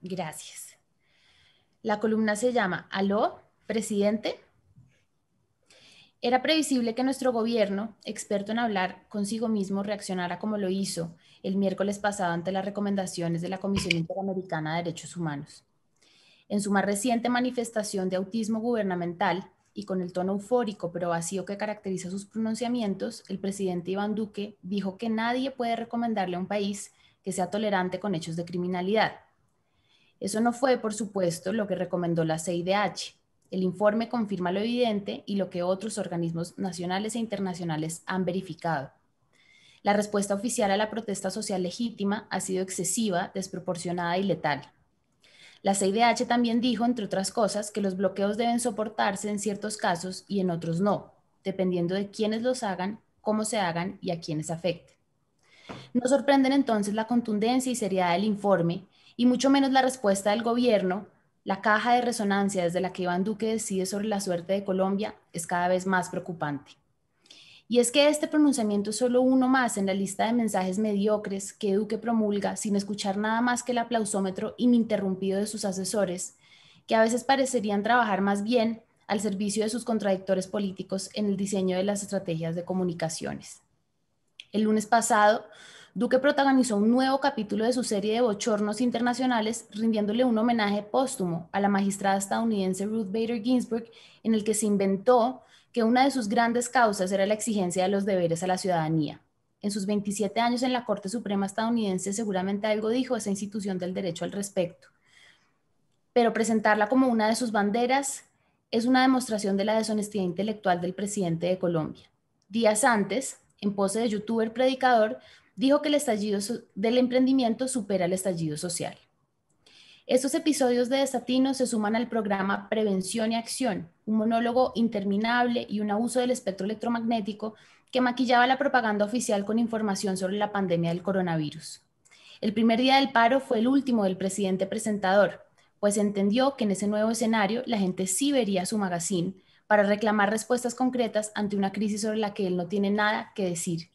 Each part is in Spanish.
Gracias. La columna se llama ¿Aló, presidente? Era previsible que nuestro gobierno, experto en hablar consigo mismo, reaccionara como lo hizo el miércoles pasado ante las recomendaciones de la Comisión Interamericana de Derechos Humanos. En su más reciente manifestación de autismo gubernamental y con el tono eufórico pero vacío que caracteriza sus pronunciamientos, el presidente Iván Duque dijo que nadie puede recomendarle a un país que sea tolerante con hechos de criminalidad. Eso no fue, por supuesto, lo que recomendó la CIDH. El informe confirma lo evidente y lo que otros organismos nacionales e internacionales han verificado. La respuesta oficial a la protesta social legítima ha sido excesiva, desproporcionada y letal. La CIDH también dijo, entre otras cosas, que los bloqueos deben soportarse en ciertos casos y en otros no, dependiendo de quiénes los hagan, cómo se hagan y a quiénes afecten. No sorprenden entonces la contundencia y seriedad del informe, y mucho menos la respuesta del gobierno. La caja de resonancia desde la que Iván Duque decide sobre la suerte de Colombia es cada vez más preocupante. Y es que este pronunciamiento es solo uno más en la lista de mensajes mediocres que Duque promulga sin escuchar nada más que el aplausómetro ininterrumpido de sus asesores, que a veces parecerían trabajar más bien al servicio de sus contradictores políticos en el diseño de las estrategias de comunicaciones. El lunes pasado, Duque protagonizó un nuevo capítulo de su serie de bochornos internacionales, rindiéndole un homenaje póstumo a la magistrada estadounidense Ruth Bader Ginsburg, en el que se inventó que una de sus grandes causas era la exigencia de los deberes a la ciudadanía. En sus 27 años en la Corte Suprema estadounidense seguramente algo dijo esa institución del derecho al respecto, pero presentarla como una de sus banderas es una demostración de la deshonestidad intelectual del presidente de Colombia. Días antes, en pose de youtuber predicador, dijo que el estallido del emprendimiento supera el estallido social. Estos episodios de desatino se suman al programa Prevención y Acción, un monólogo interminable y un abuso del espectro electromagnético que maquillaba la propaganda oficial con información sobre la pandemia del coronavirus. El primer día del paro fue el último del presidente presentador, pues entendió que en ese nuevo escenario la gente sí vería su magazine para reclamar respuestas concretas ante una crisis sobre la que él no tiene nada que decir.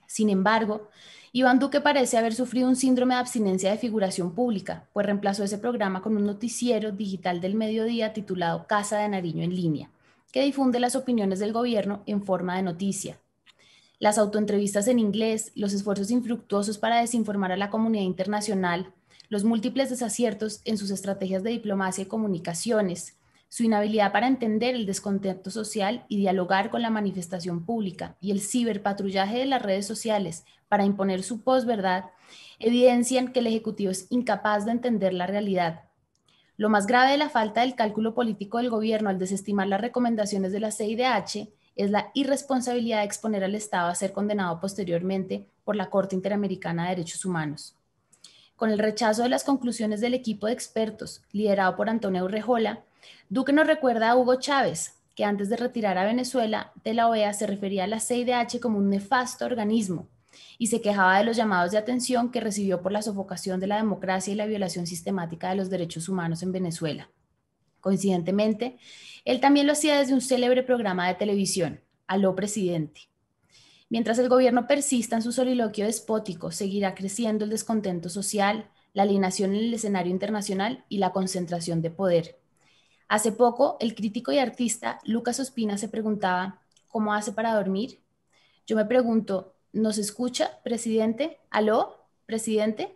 Sin embargo, Iván Duque parece haber sufrido un síndrome de abstinencia de figuración pública, pues reemplazó ese programa con un noticiero digital del mediodía titulado Casa de Nariño en línea, que difunde las opiniones del gobierno en forma de noticia. Las autoentrevistas en inglés, los esfuerzos infructuosos para desinformar a la comunidad internacional, los múltiples desaciertos en sus estrategias de diplomacia y comunicaciones, su inhabilidad para entender el descontento social y dialogar con la manifestación pública y el ciberpatrullaje de las redes sociales para imponer su posverdad, evidencian que el Ejecutivo es incapaz de entender la realidad. Lo más grave de la falta del cálculo político del gobierno al desestimar las recomendaciones de la CIDH es la irresponsabilidad de exponer al Estado a ser condenado posteriormente por la Corte Interamericana de Derechos Humanos. Con el rechazo de las conclusiones del equipo de expertos, liderado por Antonio Urrejola, Duque nos recuerda a Hugo Chávez, que antes de retirar a Venezuela de la OEA se refería a la CIDH como un nefasto organismo y se quejaba de los llamados de atención que recibió por la sofocación de la democracia y la violación sistemática de los derechos humanos en Venezuela. Coincidentemente, él también lo hacía desde un célebre programa de televisión, Aló Presidente. Mientras el gobierno persista en su soliloquio despótico, seguirá creciendo el descontento social, la alienación en el escenario internacional y la concentración de poder. Hace poco, el crítico y artista Lucas Ospina se preguntaba, ¿cómo hace para dormir? Yo me pregunto, ¿nos escucha, presidente? ¿Aló, presidente?